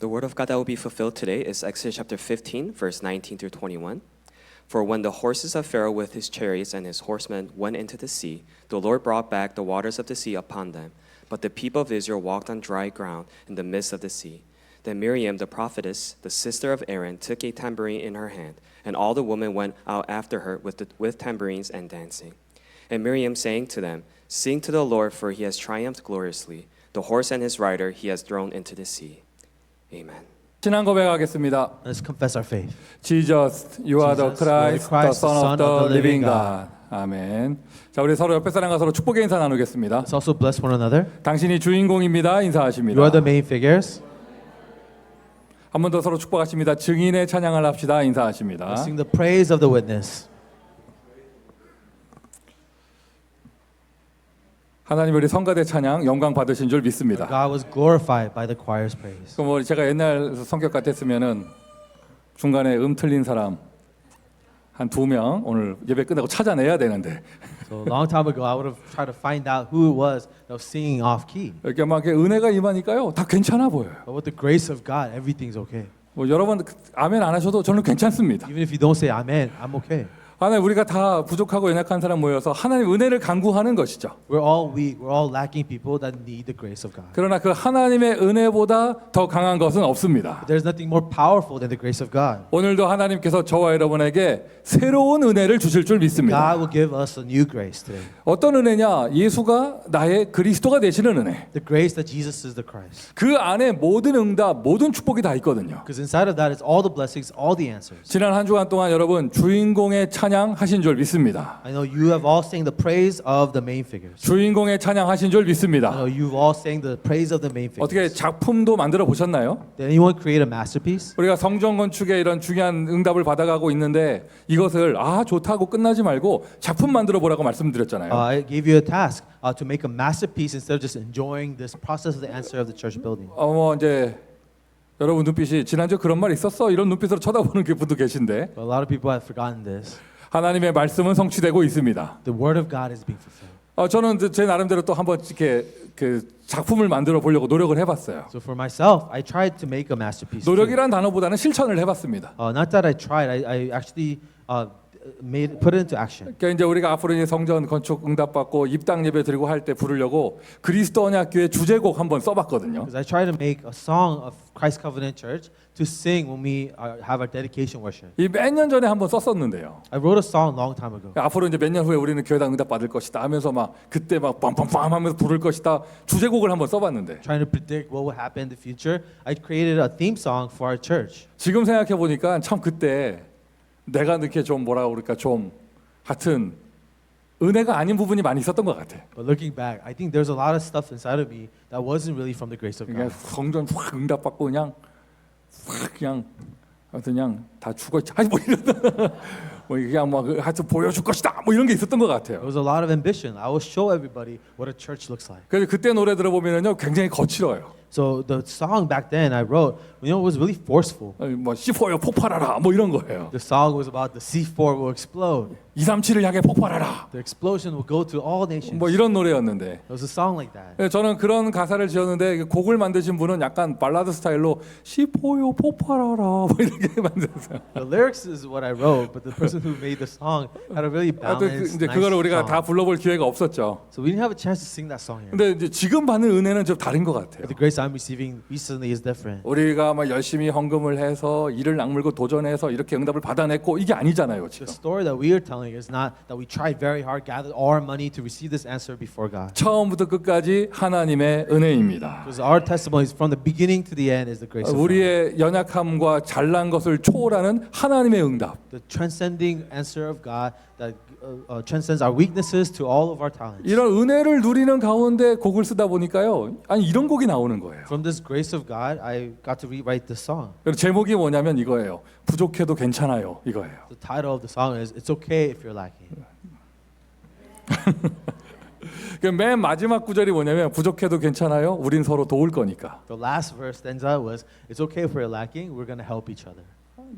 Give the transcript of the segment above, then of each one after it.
The word of God that will be fulfilled today is Exodus chapter 15, verse 19 through 21. For when the horses of Pharaoh with his chariots and his horsemen went into the sea, the Lord brought back the waters of the sea upon them. But the people of Israel walked on dry ground in the midst of the sea. Then Miriam the prophetess, the sister of Aaron, took a tambourine in her hand, and all the women went out after her with tambourines and dancing. And Miriam sang to them, Sing to the Lord, for he has triumphed gloriously. The horse and his rider he has thrown into the sea. Amen. 신앙 고백하겠습니다. Let's confess our faith. Jesus, you are the Christ, the Son of the living God. 아멘. 자, 우리 서로 옆에 사람과 서로 축복의 인사 나누겠습니다. Let's also bless one another. 당신이 주인공입니다. 인사하십니다. You are the main figures. 한 번 더 서로 축복하십니다. 증인의 찬양을 합시다. 인사하십니다. Let's sing the praise of the witness. 하나님 우리 성가대 찬양 영광 받으신 줄 믿습니다. God was glorified by the choir's praise. 그럼 제가 옛날 성격 같았으면은 중간에 틀린 사람 한 2명 오늘 예배 끝나고 찾아내야 되는데 So a long time ago, I would have tried to find out who it was that was singing off key. 이렇게 막 은혜가 임하니까요 다 괜찮아 보여요. But with the grace of God, everything's okay. 뭐 여러분 아멘 안 하셔도 저는 괜찮습니다. Even if you don't say amen, I'm okay. 하나님 우리가 다 부족하고 연약한 사람 모여서 하나님 은혜를 간구하는 것이죠. We're all weak. We're all lacking people that need the grace of God. 그러나 그 하나님의 은혜보다 더 강한 것은 없습니다. But there's nothing more powerful than the grace of God. 오늘도 하나님께서 저와 여러분에게 새로운 은혜를 주실 줄 믿습니다. God will give us a new grace today. 어떤 은혜냐? 예수가 나의 그리스도가 되시는 은혜. The grace that Jesus is the Christ. 그 안에 모든 응답, 모든 축복이 다 있거든요. Because inside of that is all the blessings, all the answers. 지난 한 주간 동안 여러분 주인공의 찬양 하신 줄 믿습니다. I know you have all sang the praise of the main figures. 주인공의 찬양 하신 줄 I 믿습니다. know you've all sang the praise of the main 어떻게 figures. 작품도 만들어 보셨나요? Did anyone create a masterpiece? 우리가 성전 건축에 이런 중요한 응답을 받아가고 있는데 이것을 좋다고 끝나지 말고 작품 만들어 보라고 말씀드렸잖아요. I gave you a task to make a masterpiece instead of just enjoying this process of the answer of the church building. 뭐 이제 여러분 눈빛이 지난주 그런 말 있었어 이런 눈빛으로 쳐다보는 분도 계신데 But a lot of people have forgotten this. 하나님의 말씀은 성취되고 있습니다. The word of God is being fulfilled. 저는 제 나름대로 또 한번 이렇게 그 작품을 만들어 보려고 노력을 해봤어요. So for myself, I tried to make a masterpiece. too. 노력이란 단어보다는 실천을 해봤습니다. Not that I tried, I actually put it into action. 그러니까 이제 우리가 앞으로 이제 성전 건축 응답받고 입당 예배 드리고 할 때 부르려고 그리스도 언약교회 주제곡 한번 써봤거든요. Because I try to make a song of Christ Covenant Church to sing when we have our dedication worship. 이 몇 년 전에 한번 썼었는데요. I wrote a song a long time ago. 앞으로 이제 몇 년 후에 우리는 교회당 응답 받을 것이다 하면서 막 그때 막 빰빰빰 하면서 부를 것이다 주제곡을 한번 써봤는데 Trying to predict what will happen in the future, I created a theme song for our church. 지금 생각해 보니까 참 그때 내가 이렇게 좀 뭐라 그럴까 좀 하여튼 은혜가 아닌 부분이 많이 있었던 것 같아. But looking back, I think there's a lot of stuff inside of me that wasn't really from the grace of 그러니까 God. 성전 확 응답받고 그냥 확 그냥 하여튼 그냥 다 죽었지. 아니 뭐 이런 뭐 그냥 막 하여튼 보여줄 것이다. 뭐 이런 게 있었던 것 같아요. There was a lot of ambition. I will show everybody what a church looks like. 그래서 그때 노래 들어보면요 굉장히 거칠어요. So the song back then I wrote, was really forceful. 뭐 C4여 폭발하라 뭐 이런 거예요. The song was about the C4 will explode. 237을 향해 폭발하라. The explosion will go to all nations. 뭐 이런 노래였는데. It was a song like that. 저는 그런 가사를 지었는데 곡을 만드신 분은 약간 발라드 스타일로 C4여 폭발하라 뭐 이렇게 만들었어요. The lyrics is what I wrote, but the person who made the song had a really balanced, 이제 nice 그거를 우리가 다 song. 불러볼 기회가 없었죠. So we didn't have a chance to sing that song here. 근데 이제 지금 받는 은혜는 좀 다른 것 같아요. But the grace I'm receiving recently is different. 우리가 막 열심히 헌금을 해서 이를 악물고 도전해서 이렇게 응답을 받아냈고 이게 아니잖아요 지금. The story that we are telling is not that we tried very hard, gathered all our money to receive this answer before God. 처음부터 끝까지 하나님의 은혜입니다. Because our testimonies from the beginning to the end is the grace of God. 우리의 연약함과 잘난 것을 초월하는 하나님의 응답. The transcending answer of God that transcends our weaknesses to all of our talents. 이런 은혜를 누리는 가운데 곡을 쓰다 보니까요. 아니 이런 곡이 나오는 거예요. From this grace of God, I got to rewrite this song. 그리고 제목이 뭐냐면 이거예요. 부족해도 괜찮아요. 이거예요. The title of the song is "It's Okay If You're Lacking." 맨 마지막 구절이 뭐냐면 부족해도 괜찮아요. 우린 서로 도울 거니까. The last verse stanza was "It's okay if we're lacking. We're gonna help each other."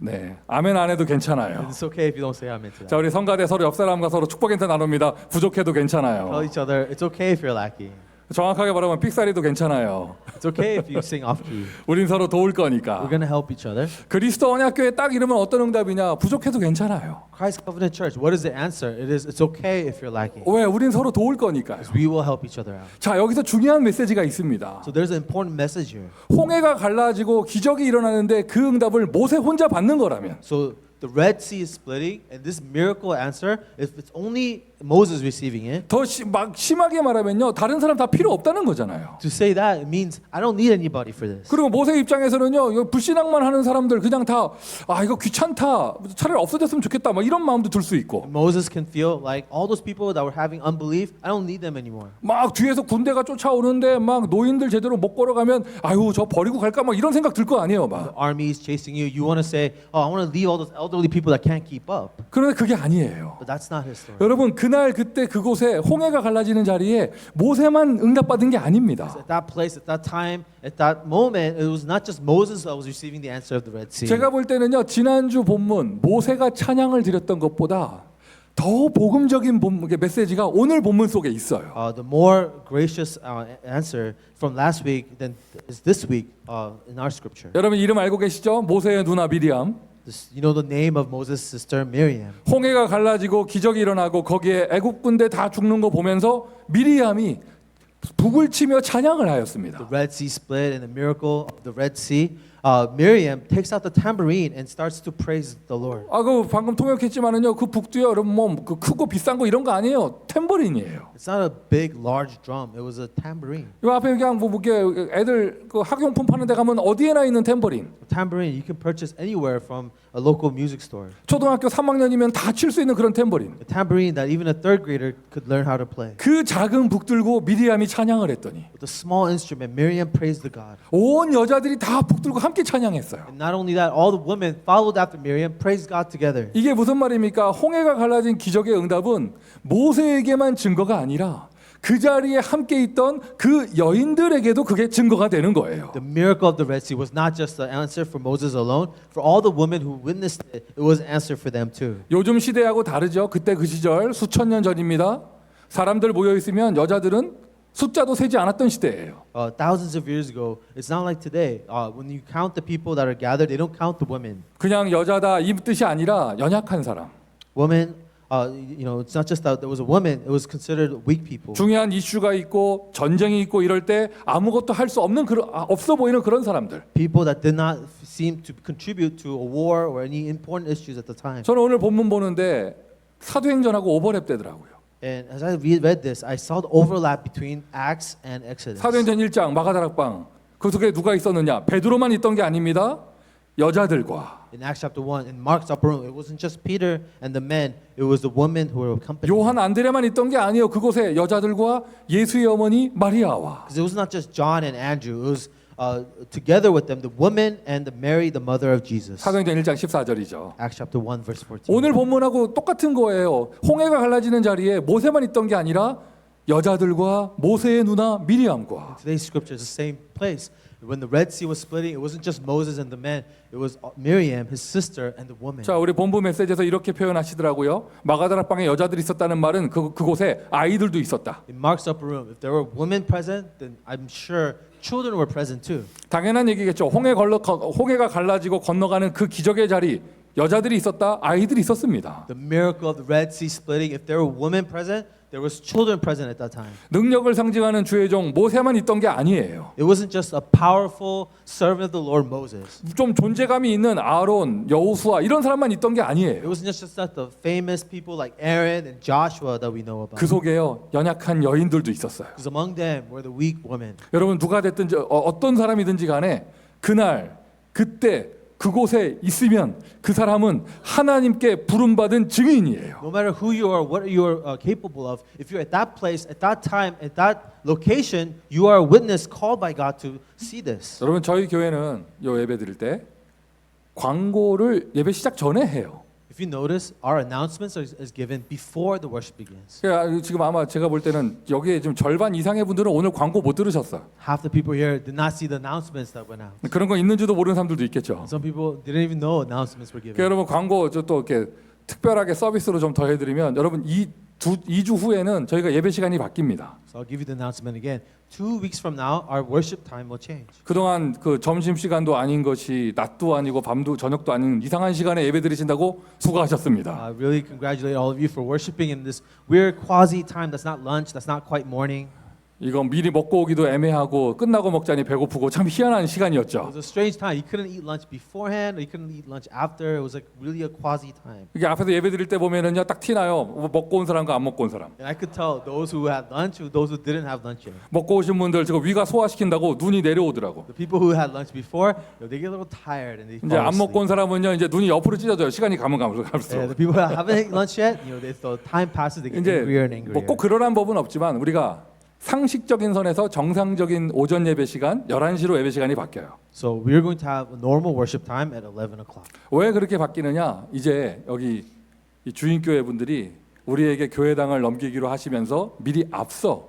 네, 아멘 안 해도 괜찮아요. It's okay if you don't say amen to that. 자, 우리 성가대 서로 옆 사람과 서로 축복 인사 나눕니다. 부족해도 괜찮아요. Tell each other, "It's okay if you're lacking." 정확하게 말하면 삑사리도 괜찮아요. It's okay if you sing off key. 우린 서로 도울 We're 거니까. gonna help each other. 그리스도 언약교회 딱 이러면 어떤 응답이냐? 부족해도 괜찮아요. Christ Covenant Church. What is the answer? It's okay if you're lacking. 왜? 우린 서로 도울 거니까요. Because we will help each other out. 자, 여기서 중요한 메시지가 있습니다. So there's an important message here. 홍해가 갈라지고 기적이 일어나는데 그 응답을 모세 혼자 받는 거라면 So the Red Sea is splitting, and this miracle answer, if it's only Moses receiving it, 더 막 심하게 말하면요, 다른 사람 다 필요 없다는 거잖아요. to say that it means I don't need anybody for this. 그리고 모세 입장에서는요, 이거 불신앙만 하는 사람들 그냥 다 이거 귀찮다, 차라리 없어졌으면 좋겠다, 막 이런 마음도 들 수 있고, Moses can feel like all those people that were having unbelief, I don't need them anymore. 막 뒤에서 군대가 쫓아오는데 막 노인들 제대로 못 걸어가면 아유 저 버리고 갈까 막 이런 생각 들 거 아니에요, 막. The army is chasing you. You want to say, oh, I want to leave all those elderly people that can't keep up. 그런데 그게 아니에요. But that's not his story. 여러분 그날 그때 그곳에 홍해가 갈라지는 자리에 모세만 응답받은 게 아닙니다. At that place, at that time, at that moment, it was not just Moses that was receiving the answer of the Red Sea. 제가 볼 때는요, 지난주 본문 모세가 찬양을 드렸던 것보다 더 복음적인 메시지가 오늘 본문 속에 있어요. The more gracious answer from last week than is this week in our scripture. 여러분 이름 알고 계시죠? 모세의 누나 미리암. You know the name of Moses' sister Miriam. 홍해가 갈라지고 기적이 일어나고 거기에 애국 군대 다 죽는 거 보면서 미리암이 북을 치며 찬양을 하였습니다. The Red Sea split and the miracle of the Red Sea. Miriam takes out the tambourine and starts to praise the Lord. 그 방금 통역했지만은요, 그 북도요, 여러분 그 크고 비싼 거 이런 거 아니에요. 탬버린이에요. It's not a big, large drum. It was a tambourine. 이 앞에 그냥 애들 그 학용품 파는 데 가면 어디에나 있는 탬버린. A tambourine you can purchase anywhere from a local music store. 초등학교 3학년이면 다 칠 수 있는 그런 탬버린. A tambourine that even a third grader could learn how to play. 그 작은 북 들고 미리암이 찬양을 했더니 With a small instrument, Miriam praised the God. 온 여자들이 다 북 들고 함께 찬양했어요. And not only that, all the women followed after Miriam, praised God together. 이게 무슨 말입니까? 홍해가 갈라진 기적의 응답은 모세에게만 증거가 아니라 그 자리에 함께 있던 그 여인들에게도 그게 증거가 되는 거예요. The miracle of the Red Sea was not just the answer for Moses alone. For all the women who witnessed it, it was an answer for them too. 요즘 시대하고 다르죠. 그때 그 시절 수천 년 전입니다. 사람들 모여 있으면 여자들은 숫자도 세지 않았던 시대예요. Thousands of years ago, it's not like today. When you count the people that are gathered, they don't count the women. 그냥 여자다 이 뜻이 아니라 연약한 사람. Women, it's not just that there was a woman. It was considered weak people. 중요한 이슈가 있고 전쟁이 있고 이럴 때 아무것도 할 수 없는 없어 보이는 그런 사람들. People that did not seem to contribute to a war or any important issues at the time. 저는 오늘 본문 보는데 사도행전하고 오버랩 되더라고요. And as I read this, I saw the overlap between Acts and Exodus. 사도행전 1장 마가다락방 그 속에 누가 있었느냐? 베드로만 있던 게 아닙니다. 여자들과 In Acts chapter 1, in Mark's upper room, it wasn't just Peter and the men, it was the women who were accompanying. 요한 안드레만 있던 게 아니에요. 그곳에 여자들과 예수의 어머니 마리아와 Because it was not just John and Andrew, it was together with them, the woman and the Mary, the mother of Jesus. 사도행전 1장 14절이죠. Acts chapter 1, verse 14. 오늘 본문하고 똑같은 거예요. 홍해가 갈라지는 자리에 모세만 있던 게 아니라 여자들과 모세의 누나 미리암과 Today's scripture is the same place. When the Red Sea was splitting, it wasn't just Moses and the men, it was Miriam, his sister, and the woman. 자, 우리 본부 메시지에서 이렇게 표현하시더라고요. 마가다락방에 여자들이 있었다는 말은 그곳에 아이들도 있었다. In Mark's upper room, if there were women present, then I'm sure children were present too. 당연한 얘기겠죠. 홍해가 갈라지고 건너가는 그 기적의 자리 여자들이 있었다, 아이들이 있었습니다. The miracle of the Red Sea splitting, if there were women present, there was children present at that time. 능력을 상징하는 주의 종 모세만 있던 게 아니에요. It wasn't just a powerful servant of the Lord Moses. 좀 존재감이 있는 아론, 여호수아 이런 사람만 있던 게 It 아니에요. wasn't just that the famous people like Aaron and Joshua that we know about. 그 속에요 연약한 여인들도 있었어요. Because among them were the weak women. 여러분 누가 됐든지 어떤 사람이든지 간에 그날 그때 그곳에 있으면 그 사람은 하나님께 부름받은 증인이에요. No matter who you are, what you are capable of, if you're at that place, at that time, at that location, you are a witness called by God to see this. 여러분 저희 교회는 요 예배 드릴 때 광고를 예배 시작 전에 해요. If you notice, our announcements is given before the worship begins. 지금 아마 제가 볼 때는 여기에 지금 절반 이상의 분들은 오늘 광고 못 들으셨어요. Half the people here did not see the announcements that went out. 그런 거 있는지도 모르는 사람들도 있겠죠. Some people didn't even know announcements were given. 여러분 광고 또 이렇게 특별하게 서비스로 좀 더 해드리면 여러분 이 2주 후에는 저희가 예배 시간이 바뀝니다. So I'll give you the announcement again. 2 weeks from now, our worship time will change. 그동안 그 점심 시간도 아닌 것이 낮도 아니고 밤도 저녁도 아닌 이상한 시간에 예배 드리신다고 수고하셨습니다. I really congratulate all of you for worshiping in this weird quasi time that's not lunch, that's not quite morning. 이거 미리 먹고 오기도 애매하고 끝나고 먹자니 배고프고 참 희한한 It 시간이었죠. was a strange time. You couldn't eat lunch beforehand, or you couldn't eat lunch after. It was like really a quasi time. 이게 앞에서 예배 드릴 때 보면은요 딱 티나요. 먹고 온 사람과 안 먹고 온 사람. And I could tell those who had lunch, those who didn't have lunch yet. 먹고 오신 분들 지금 위가 소화시킨다고 눈이 내려오더라고. The people who had lunch before, they get a little tired and they 이제 fall 안 먹고 온 asleep. 사람은요 이제 눈이 옆으로 찢어져요. 시간이 가면 Yeah, 갈수록. the people that haven't eaten lunch yet, the time passes, they get 이제 angrier and angrier. 뭐 꼭 그러란 법은 없지만 우리가 상식적인 선에서 정상적인 오전 예배 시간 11시로 예배 시간이 바뀌어요. So we're going to have a normal worship time at 11 o'clock. 왜 그렇게 바뀌느냐? 이제 여기 이 주인교회 분들이 우리에게 교회당을 넘기기로 하시면서 미리 앞서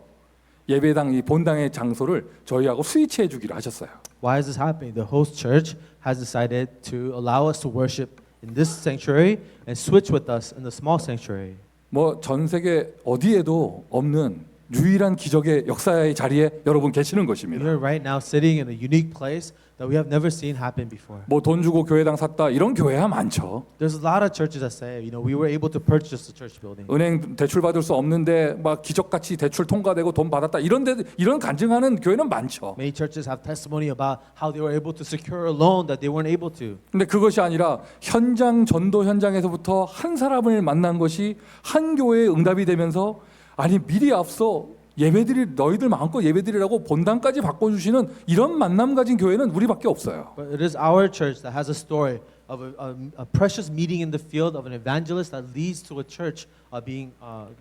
예배당 이 본당의 장소를 저희하고 스위치해 주기로 하셨어요. Why is this happening? The host church has decided to allow us to worship in this sanctuary and switch with us in the small sanctuary. 뭐 전 세계 어디에도 없는 유일한 기적의 역사의 자리에 여러분 계시는 We 것입니다. are right now sitting in a unique place that we have never seen happen before. 뭐 돈 주고 교회당 샀다 이런 교회야 많죠. There's a lot of churches that say, we were able to purchase the church building. 은행 대출 받을 수 없는데 막 기적같이 대출 통과되고 돈 받았다 이런 간증하는 교회는 많죠. Many churches have testimony about how they were able to secure a loan that they weren't able to. 근데 그것이 아니라 현장 전도 현장에서부터 한 사람을 만난 것이 한 교회의 응답이 되면서 아니 미리 앞서 예배드릴 너희들 마음껏 예배드리라고 본당까지 바꿔주시는 이런 만남 가진 교회는 우리밖에 없어요. But it is our church that has a story of a precious meeting in the field of an evangelist that leads to a church being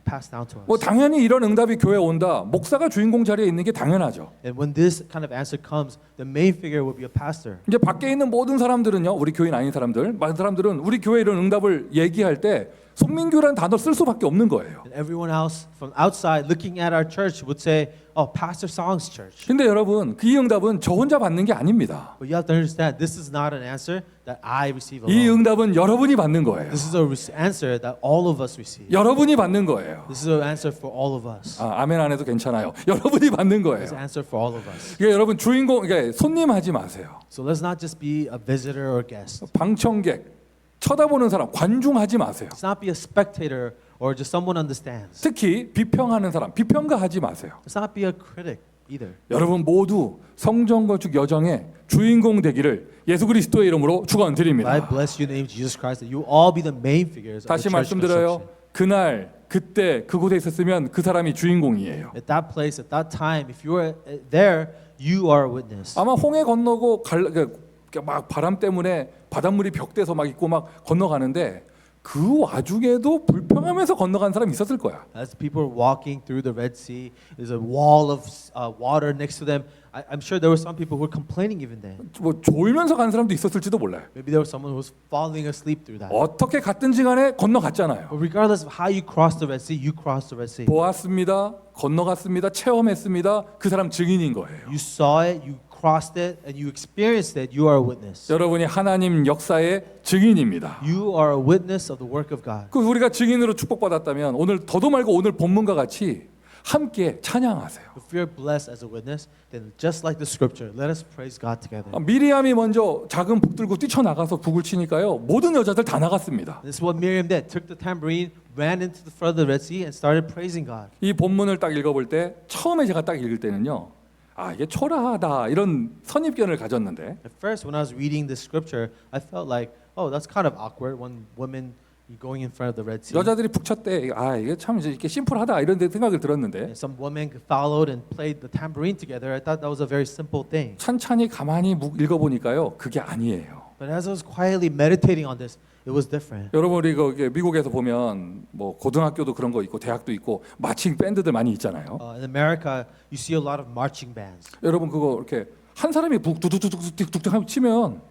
passed down to us. 뭐 당연히 이런 응답이 교회에 온다. 목사가 주인공 자리에 있는 게 당연하죠. And when this kind of answer comes, the main figure will be a pastor. 이제 밖에 있는 모든 사람들은요, 우리 교인 아닌 사람들, 많은 사람들은 우리 교회 이런 응답을 얘기할 때 송민교라는 단어 쓸 수밖에 없는 거예요. And everyone else from outside looking at our church would say, "Oh, Pastor Song's church." 근데 여러분, 그 응답은 저 혼자 받는 게 아닙니다. But you have to understand, this is not an answer that I receive 이 alone. 응답은 여러분이 받는 거예요. This is an answer that all of us receive. 여러분이 받는 거예요. This is an answer for all of us. 아멘 안 해도 괜찮아요. 여러분이 받는 거예요. It's an answer for all of us. 그러니까 여러분 주인공, 그러니까 손님 하지 마세요. So let's not just be a visitor or guest. 방청객, 쳐다보는 사람, 관중하지 마세요. Let's not be a spectator or just someone understands. 특히 비평하는 사람, 비평가하지 마세요. Let's not be a critic either. 여러분 모두 성전 건축 여정의 주인공 되기를 예수 그리스도의 이름으로 I 축원드립니다. bless you in the name of Jesus Christ that you all be the main figures of 다시 the church 말씀드려요. construction. 그날 그때 그곳에 있었으면 그 사람이 주인공이에요. At that place, at that time, if you are there, you are a witness. 아마 홍해 건너고 막 바람 때문에 바닷물이 벽대서 막 있고 막 건너가는데 그 와중에도 불평하면서 건너간 사람이 있었을 거야. As people were walking through the Red Sea, there's a wall of water next to them. I'm sure there were some people who were complaining even then. 뭐 졸면서 간 사람도 있었을지도 몰라요. Maybe there was someone who was falling asleep through that. 어떻게 갔든지 간에 건너갔잖아요. But regardless of how you cross the Red Sea, you cross the Red Sea. 보았습니다. 건너갔습니다. 체험했습니다. 그 사람 증인인 거예요. You saw it, you crossed it, and you experienced it. You are a witness. 여러분이 하나님 역사의 증인입니다. You are a witness of the work of God. 그 우리가 증인으로 축복받았다면 오늘 더도 말고 오늘 본문과 같이 함께 찬양하세요. If you're blessed as a witness, then just like the scripture, let us praise God together. 미리암이 먼저 작은 북 들고 뛰쳐나가서 북을 치니까요. 모든 여자들 다 나갔습니다. This is what Miriam did. Took the tambourine, ran into the front of the Red Sea, and started praising God. 이 본문을 딱 읽어볼 때 처음에 제가 딱 읽을 때는요. 아 이게 초라하다 이런 선입견을 가졌는데 At first, when I was reading this scripture, I felt like, oh, that's kind of awkward when women going in front of the Red Sea. 여자들이 북 쳤대. 아 이게 참 이렇게 심플하다 이런 데 생각을 들었는데 And some women followed and played the tambourine together. I thought that was a very simple thing. 찬찬히 가만히 읽어보니까요. 그게 아니에요. But as I was quietly meditating on this, it was different. 여러분 우리 이게 미국에서 보면 뭐 고등학교도 그런 거 있고 대학도 있고 마칭 밴드들 많이 있잖아요. In America, you see a lot of marching bands. 여러분 그거 이렇게 한 사람이 북 뚝뚝뚝뚝뚝뚝 하고 치면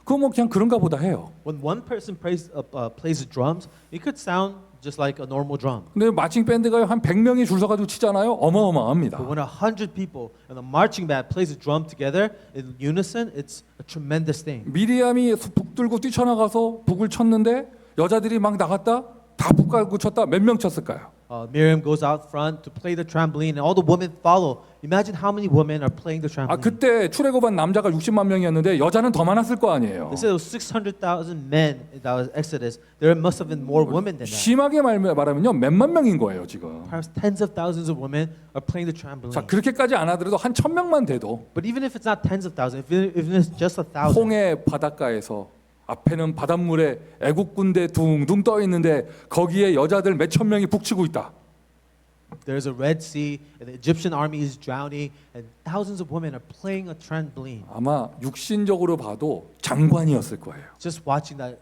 그거 뭐 그냥 그런가 보다 해요. When one person plays the drums, it could sound just like a normal drum. 근데 마칭 밴드가 한 100명이 줄 서가지고 치잖아요. 어마어마합니다. But when 100 people and a marching band plays a drum together in unison, it's a tremendous thing. 미리암이 북 들고 뛰쳐나가서 북을 쳤는데 여자들이 막 나갔다 다 북 가고 쳤다 몇 명 쳤을까요? Miriam goes out front to play the trampoline, and all the women follow. Imagine how many women are playing the 아 trampoline. 그때 출애굽한 남자가 60만 명이었는데 여자는 더 많았을 거 아니에요. They said it was 600,000 men. That was Exodus. There must have been more women than that. 심하게 말하면요 몇만 명인 거예요 지금. Perhaps tens of thousands of women are playing the trampoline. 자 그렇게까지 안 하더라도 한 1,000명만 돼도 But even if it's not tens of thousands, even if it's just 1,000, 홍해 바닷가에서 앞에는 바닷물에 애국 군대 둥둥 떠 있는데 거기에 여자들 몇천 명이 북치고 있다. there's a Red Sea, and the Egyptian army is drowning, and thousands of women are playing a trampoline. 아마 육신적으로 봐도 장관이었을 거예요. Just watching that,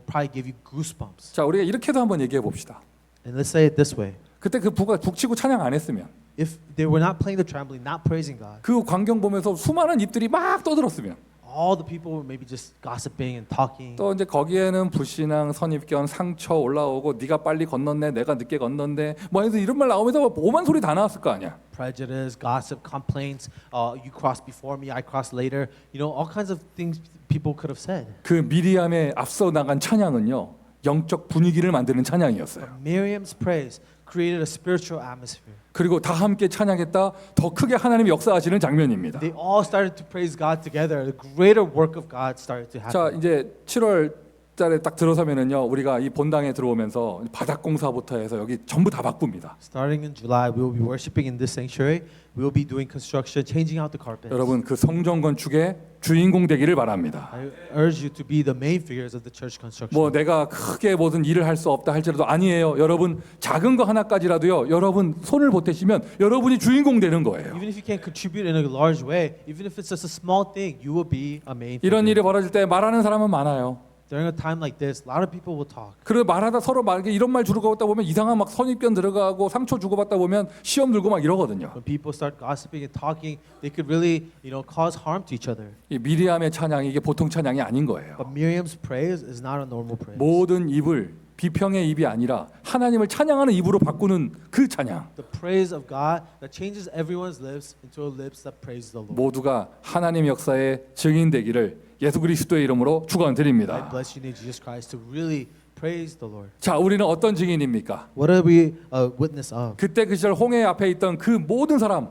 probably give you goosebumps. 자 우리가 이렇게도 한번 얘기해 봅시다. And let's say it this way: 그때 그 부가 북치고 찬양 안 했으면 if they were not playing the trampoline, not praising God, 그 광경 보면서 수많은 입들이 막 떠들었으면 all the people were maybe just gossiping and talking. 또 이제 거기에는 불신앙, 선입견, 상처 올라오고 네가 빨리 건넜네, 내가 늦게 건넜네, 뭐 해서 이런 말 나오면서 오만 소리 다 나왔을 거 아니야. Prejudice, gossip, complaints. You crossed before me, I crossed later. All kinds of things people could have said. 그 미리암의 앞서 나간 찬양은요 영적 분위기를 만드는 찬양이었어요. But Miriam's praise created a spiritual atmosphere. 그리고 다 함께 찬양했다. 더 크게 하나님이 역사하시는 장면입니다. They all started to praise God together. The greater work of God started to 자 happen. 이제 7월 달에 딱 들어서면은요 우리가 이 본당에 들어오면서 바닥 공사부터 해서 여기 전부 다 바꿉니다. Starting in July, we will be worshiping in this sanctuary. We will be doing construction, changing out the carpets. 여러분 그 성전 건축의 주인공 되기를 바랍니다. I urge you to be the main figures of the church construction. 뭐 내가 크게 무슨 일을 할 수 없다 할지라도 아니에요. 여러분 작은 거 하나까지라도요. 여러분 손을 보태시면 여러분이 주인공 되는 거예요. Even if you can't contribute in a large way, even if it's just a small thing, you will be a main 이런 figure. 일이 벌어질 때 말하는 사람은 많아요. During a time like this, a lot of people will talk. 그리고 말하다 서로 말게 이런 말 주고받다 보면 이상한 막 선입견 들어가고 상처 주고받다 보면 시험 들고 막 이러거든요. When people start gossiping and talking, they could really, cause harm to each other. 이 미리암의 찬양이 이게 보통 찬양이 아닌 거예요. But Miriam's praise is not a normal praise. 모든 입을 비평의 입이 아니라 하나님을 찬양하는 입으로 바꾸는 그 찬양. The praise of God that changes everyone's lips into lips that praise the Lord. 모두가 하나님 역사의 증인 되기를 예수 그리스도의 이름으로 I 축원드립니다. bless you in Jesus Christ to really praise the Lord. 자, 우리는 어떤 증인입니까? What are we a witness of? 그때 그 시절 홍해 앞에 있던 그 모든 사람,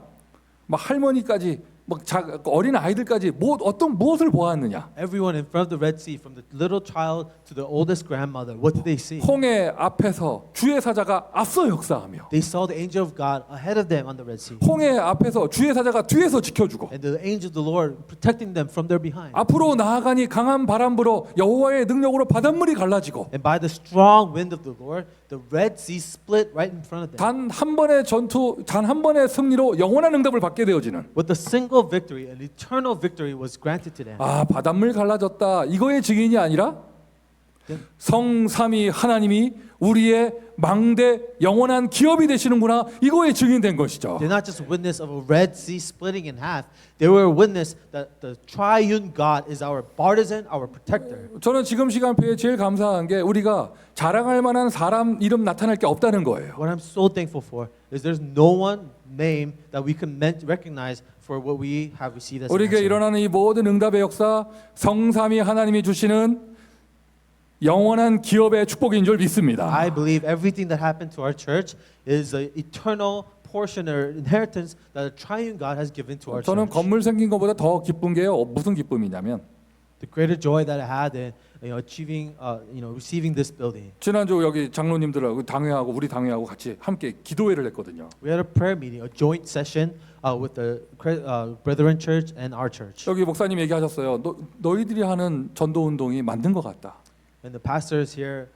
막 할머니까지, 막 어린 아이들까지 무엇을 보았느냐? Everyone in front of the Red Sea, from the little child to the oldest grandmother, what did they see? 홍해 앞에서 주의 사자가 앞서 역사하며 They saw the angel of God ahead of them on the Red Sea. 홍해 앞에서 주의 사자가 뒤에서 지켜주고 And the angel of the Lord protecting them from their behind. 앞으로 나아가니 강한 바람 불어 여호와의 능력으로 바닷물이 갈라지고 And by the strong wind of the Lord, the Red Sea split right in front of them. 단 한 번의 전투, 단 한 번의 승리로 영원한 응답을 받게 되어지는 With a single victory, an eternal victory was granted to them. 아 바닷물 갈라졌다 이거의 증인이 아니라 성삼위 하나님이 우리의 망대 영원한 기업이 되시는구나 이거에 증인된 것이죠. They're not just witness of a Red Sea splitting in half. They were a witness that the triune God is our partisan, our protector. 저는 지금 시간표에 제일 감사한 게 우리가 자랑할 만한 사람 이름 나타날 게 없다는 거예요. What I'm so thankful for is there's no one name that we can recognize for what we have received as an 우리에게 answer. 일어나는 이 모든 응답의 역사 성삼위 하나님이 주시는 영원한 기업의 축복인 줄 믿습니다. I believe everything that happened to our church is an eternal portion or inheritance that the triune God has given to our 저는 church. 건물 생긴 것보다 더 기쁜 게요. 무슨 기쁨이냐면 The greater joy that I had in achieving, receiving this building. 지난주 여기 장로님들하고 당회하고 우리 당회하고 같이 함께 기도회를 했거든요. We had a prayer meeting, a joint session with the Brethren Church and our church. 여기 목사님 얘기하셨어요. 너희들이 하는 전도 운동이 맞는 것 같다. And the pastors here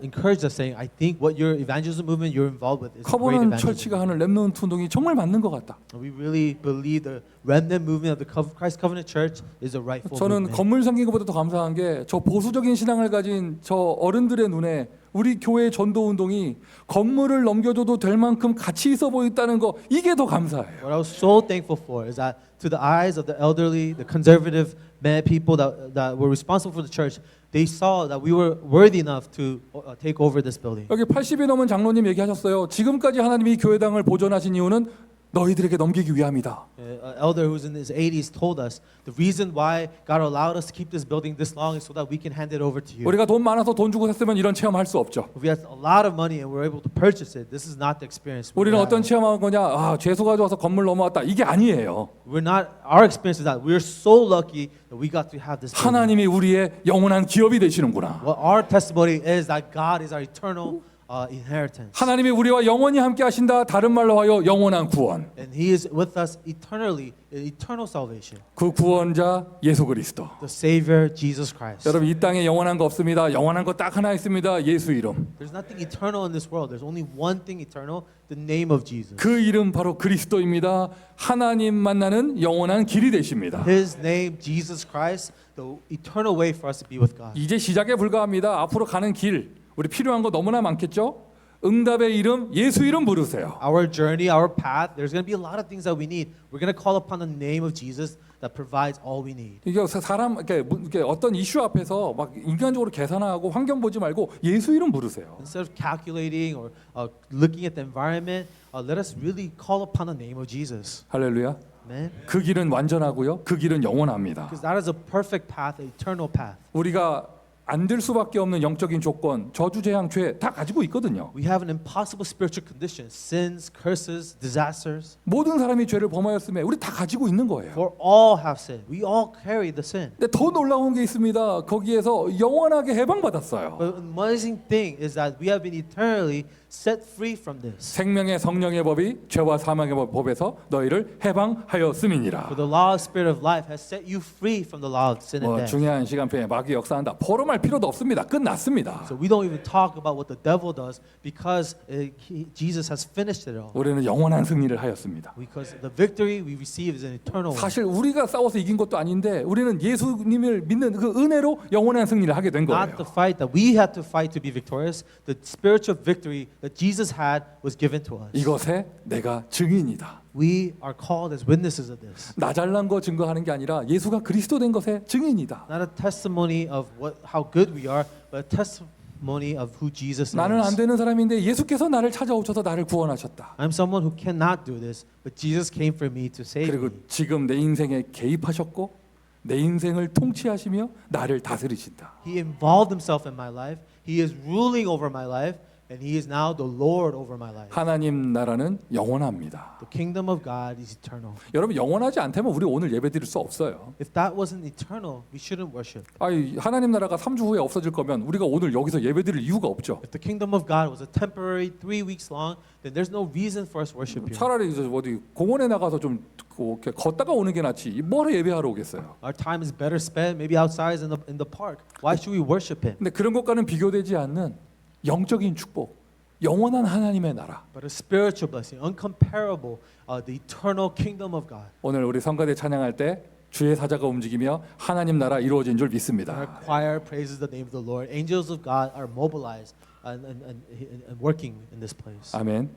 encouraged us, saying, "I think what your evangelism movement you're involved with is a great 커버넌 evangelism." 철치가 하는 렘넌트 운동이 정말 맞는 것 같다. We really believe the remnant movement of the Christ Covenant Church is a rightful 저는 movement. 건물 생긴 것보다 더 감사한 게 저 보수적인 신앙을 가진 저 어른들의 눈에 우리 교회 전도 운동이 건물을 넘겨줘도 될 만큼 가치 있어 보였다는 거 이게 더 감사해요. What I was so thankful for is that to the eyes of the elderly, the conservative people that were responsible for the church, they saw that we were worthy enough to take over this building. 여기 80이 넘은 장로님 얘기하셨어요. 지금까지 하나님이 교회당을 보존하신 이유는 너희들에게 넘기기 위함이다. An elder who's in his 80s told us the reason why God allowed us to keep this building this long is so that we can hand it over to you. 우리가 돈 많아서 돈 주고 샀으면 이런 체험할 수 없죠. If we had a lot of money and we're able to purchase it, this is not the experience. 우리는 어떤 체험한 거냐? 아, 죄수 가져와서 건물 넘어왔다. 이게 아니에요. We're not. Our experience is that we're so lucky that we got to have this. building. 하나님이 우리의 영원한 기업이 되시는구나. What our testimony is that God is our eternal inheritance, 하나님이 우리와 영원히 함께 하신다. 다른 말로 하여 영원한 구원. and He is with us eternally, eternal salvation. 그 구원자 예수 그리스도. The Savior Jesus Christ. 여러분 이 땅에 영원한 거 없습니다. 영원한 거 딱 하나 있습니다. 예수 이름. There's nothing eternal in this world. There's only one thing eternal, the name of Jesus. 그 이름 바로 그리스도입니다. 하나님 만나는 영원한 길이 되십니다. His name, Jesus Christ, the eternal way for us to be with God. 이제 시작에 불과합니다. 앞으로 가는 길. 우리 필요한 거 너무나 많겠죠? 응답의 이름, 예수 이름 부르세요. Our journey, our path, there's going to be a lot of things that we need. We're going to call upon the name of Jesus that provides all we need. 이게 사람 이렇게 어떤 이슈 앞에서 막 인간적으로 계산하고 환경 보지 말고 예수 이름 부르세요. Instead of calculating or looking at the environment, let us really call upon the name of Jesus. 할렐루야. Amen. 그 길은 완전하고요. 그 길은 영원합니다. Because that is a perfect path, an eternal path. 우리가 안 될 수밖에 없는 영적인 조건, 저주, 재앙, 죄 다 가지고 있거든요. We have an impossible spiritual condition, sins, curses, disasters. 모든 사람이 죄를 범하였음에 우리 다 가지고 있는 거예요. For all have sinned. We all carry the sin. 근데 더 놀라운 게 있습니다. 거기에서 영원하게 해방받았어요. But the amazing thing is that we have been eternally set free from this. 생명의 성령의 법이 죄와 사망의 법에서 너희를 해방하였음이니라. For the law of spirit of life has set you free from the law of sin and 뭐 death. 중요한 시간표에 마귀 역사한다. 포럼할 필요도 없습니다. 끝났습니다. So we don't even talk about what the devil does because Jesus has finished it all. 우리는 영원한 승리를 하였습니다. Because the victory we receive is an eternal one. 사실 우리가 싸워서 이긴 것도 아닌데 우리는 예수님을 믿는 그 은혜로 영원한 승리를 하게 된 거예요. Not the fight that we had to fight to be victorious. The spiritual victory that Jesus had was given to us. 이것에 내가 증인이다. We are called as witnesses of this. 나 잘난 거 증거하는 게 아니라 예수가 그리스도 된 것에 증인이다. Not a testimony of how good we are, but a testimony of who Jesus 나는 안 is. 되는 사람인데 예수께서 나를 찾아오셔서 나를 구원하셨다. I'm someone who cannot do this, but Jesus came for me to save 그리고 me. 지금 내 인생에 개입하셨고 내 인생을 통치하시며 나를 다스리신다. He involved himself in my life. He is ruling over my life, and he is now the Lord over my life. 하나님 나라는 영원합니다. The kingdom of God is eternal. 여러분 영원하지 않다면 우리 오늘 예배드릴 수 없어요. If that wasn't eternal, we shouldn't worship. 아니 하나님 나라가 3주 후에 없어질 거면 우리가 오늘 여기서 예배드릴 이유가 없죠. If the kingdom of God was a temporary 3 weeks long, then there's no reason for us to worship here. 차라리 이제 어디 공원에 나가서 좀 이렇게 걷다가 오는 게 낫지. 뭐하러 예배하러 오겠어요. Our time is better spent maybe outside in the park. Why should we worship him? 근데 그런 것과는 비교되지 않는 영적인 축복, 영원한 하나님의 나라. But a spiritual blessing, uncomparable, the eternal kingdom of God. 오늘 우리 성가대 찬양할 때 주의 사자가 움직이며 하나님 나라 이루어진 줄 Our 믿습니다. choir praises the name of the Lord. Angels of God are mobilized and working in this place. 아멘.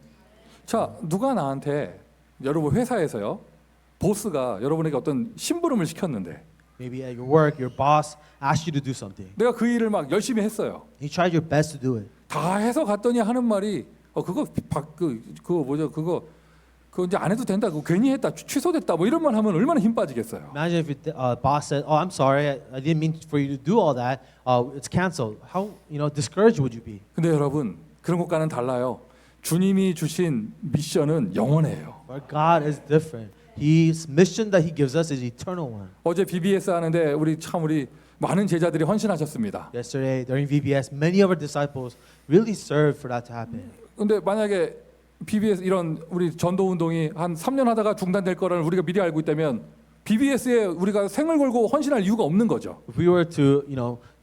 자, 누가 나한테 여러분 회사에서요. 보스가 여러분에게 어떤 심부름을 시켰는데 Maybe at your work, your boss asked you to do something. 내가 그 일을 막 열심히 했어요. You tried your best to do it. 다 해서 갔더니 하는 말이 그거 이제 안 해도 된다. 그거 괜히 했다. 취소됐다. 뭐 이런 말 하면 얼마나 힘 빠지겠어요. Imagine if your boss said, "Oh, I'm sorry, I didn't mean for you to do all that. It's canceled." How discouraged would you be? 근데 여러분 그런 것과는 달라요. 주님이 주신 미션은 영원해요. But God is different. His mission that He gives us is eternal one. 어제 BBS 하는데 우리 많은 제자들이 헌신하셨습니다. Yesterday during VBS, many of our disciples really served for that to happen. 근데 만약에 BBS 이런 우리 전도 운동이 한 3년 하다가 중단될 거를 우리가 미리 알고 있다면 BBS에 우리가 생을 걸고 헌신할 이유가 없는 거죠. If we were to,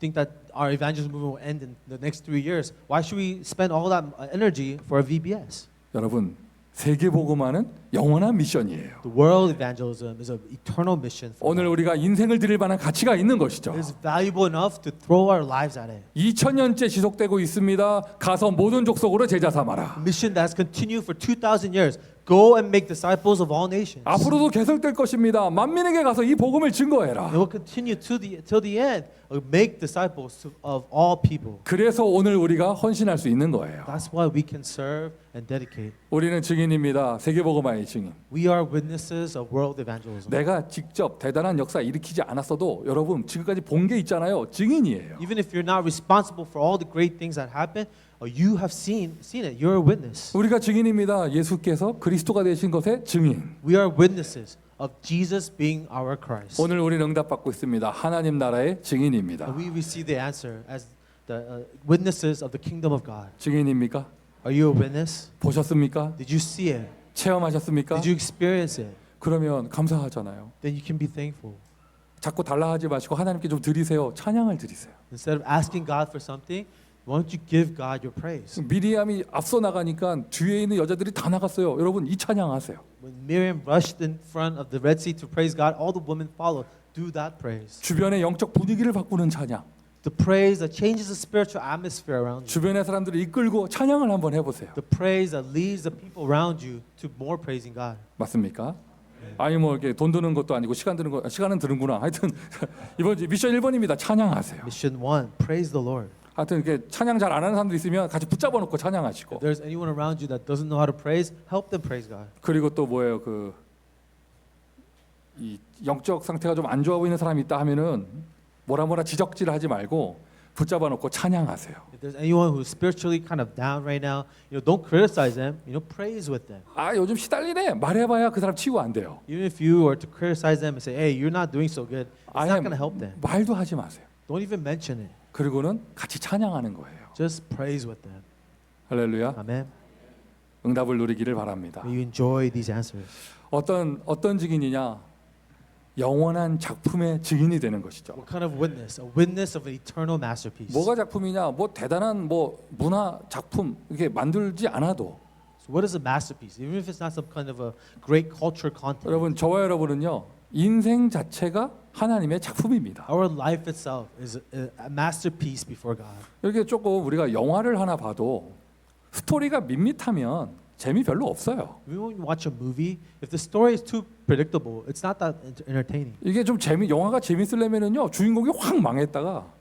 think that our evangelism movement will end in the next 3 years, why should we spend all that energy for a VBS? 여러분 세계 복음화는 영원한 미션이에요. The world evangelism is an eternal mission. For 오늘 us. 우리가 인생을 드릴 만한 가치가 있는 것이죠. It is valuable enough to throw our lives at it. 2000년째 지속되고 있습니다. 가서 모든 족속으로 제자 삼아라. A mission that has continued for 2,000 years. Go and make disciples of all nations. 앞으로도 계속될 것입니다. 만민에게 가서 이 복음을 증거해라. And we'll continue till the end. Make disciples of all people. 그래서 오늘 우리가 헌신할 수 있는 거예요. That's why we can serve and dedicate. 우리는 증인입니다. 세계복음화의 증인. We are witnesses of world evangelism. 내가 직접 대단한 역사 일으키지 않았어도 여러분 지금까지 본 게 있잖아요. 증인이에요. Even if you're not responsible for all the great things that happen, you have seen it. You're a witness. 우리가 증인입니다. 예수께서 그리스도가 되신 것의 증인. We are witnesses of Jesus being our Christ. 오늘 우리는 응답받고 있습니다. 하나님 나라의 증인입니다. And we receive the answer as the witnesses of the kingdom of God. 증인입니까? Are you a witness? 보셨습니까? Did you see it? 체험하셨습니까? Did you experience it? 그러면 감사하잖아요. Then you can be thankful. 자꾸 달라하지 마시고 하나님께 좀 드리세요. 찬양을 드리세요. Instead of asking God for something, why don't you give God your praise? 미리암이 앞서 나가니까 뒤에 있는 여자들이 다 나갔어요. 여러분 이 찬양하세요. When Miriam rushed in front of the Red Sea to praise God, all the women followed. Do that praise. 주변의 영적 분위기를 바꾸는 찬양. The praise that changes the spiritual atmosphere around you. 주변의 사람들을 이끌고 찬양을 한번 해보세요. The praise that leads the people around you to more praising God. 맞습니까? 아니 뭐 이렇게 돈 드는 것도 아니고 시간 드는 거 시간은 드는구나. 하여튼 이번 미션 1번입니다. 찬양하세요. Mission 1, praise the Lord. 하여튼 이렇게 찬양 잘 안 하는 사람들 있으면 같이 붙잡아 놓고 찬양하시고. If there's anyone around you that doesn't know how to praise, help them praise God. 그리고 또 뭐예요? 이 영적 상태가 좀 안 좋아 보이는 사람이 있다 하면은 뭐라 지적질하지 말고 붙잡아 놓고 찬양하세요. If there's anyone who's spiritually kind of down right now, don't criticize them, praise with them. 아 요즘 시달리네 말해봐야 그 사람 치유 안 돼요. Even if you were to criticize them and say, hey, you're not doing so good, it's 아예 not going to help them. 말도 하지 마세요. Don't even mention it. 그리고는 같이 찬양하는 거예요. Just praise with them. 할렐루야. Amen. 응답을 누리기를 바랍니다. May you enjoy these answers. 어떤 증인이냐? 영원한 작품의 증인이 되는 것이죠. What kind of witness? A witness of an eternal masterpiece. 뭐가 작품이냐? 뭐 대단한 뭐 문화 작품 이렇게 만들지 않아도 So what is a masterpiece? Even if it's not some kind of a great culture content. 여러분 저와 여러분은요 인생 자체가 하나님의 작품입니다. Our life itself is a masterpiece before God. 이렇게 조금 우리가 영화를 하나 봐도 스토리가 밋밋하면 재미 별로 없어요. When you watch a movie, if the story is too predictable, it's not that entertaining. 이게 좀 영화가 재밌으려면은요 주인공이 확 망했다가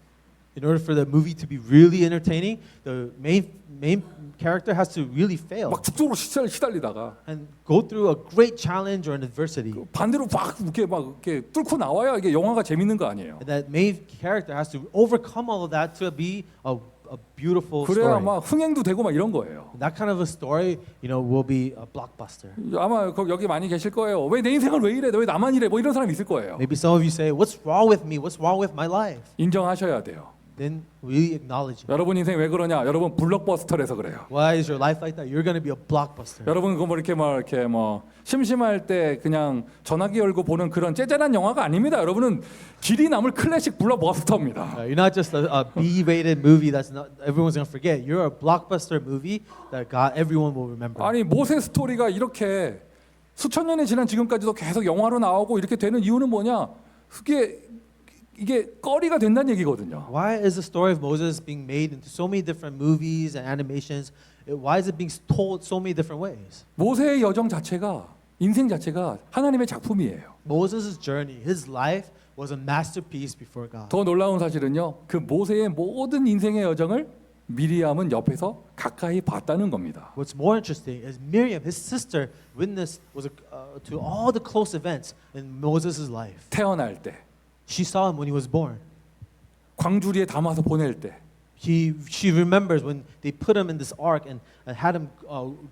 In order for the movie to be really entertaining, the main character has to really fail 막 죽도록 시달리다가 and go through a great challenge or an adversity. 반대로 막 이렇게 뚫고 나와야 이게 영화가 재밌는 거 아니에요. And that main character has to overcome all of that to be a beautiful 그래야 story. 막 흥행도 되고 막 이런 거예요. That kind of a story, will be a blockbuster. 아마 여기 많이 계실 거예요. 왜 내 인생은 왜 이래? 왜 나만 이래? 뭐 이런 사람 있을 거예요. Maybe some of you say, "What's wrong with me? What's wrong with my life?" 인정하셔야 돼요. Then we acknowledge it. 여러분 인생 왜 그러냐? 여러분 블록버스터라서 그래요. Why is your life like that? You're going to be a blockbuster. 여러분 그거 이렇게 심심할 때 그냥 전화기 열고 보는 그런 째잘한 영화가 아닙니다. 여러분은 길이 남을 클래식 블록버스터입니다. You're not just a B-rated movie that's not everyone's going to forget. You're a blockbuster movie that everyone will remember. 아니 모세 스토리가 이렇게 수천 년이 지난 지금까지도 계속 영화로 나오고 이렇게 되는 이유는 뭐냐? 이게 거리가 된다는 얘기거든요. Why is the story of Moses being made into so many different movies and animations? Why is it being told so many different ways? 모세의 여정 자체가 인생 자체가 하나님의 작품이에요. Moses' journey, his life was a masterpiece before God. 더 놀라운 사실은요. 그 모세의 모든 인생의 여정을 미리암은 옆에서 가까이 봤다는 겁니다. What's more interesting is Miriam, his sister, witnessed to all the close events in Moses' life. 태어날 때, She saw him when he was born. 광주리에 담아서 보낼 때, She remembers when they put him in this ark and had him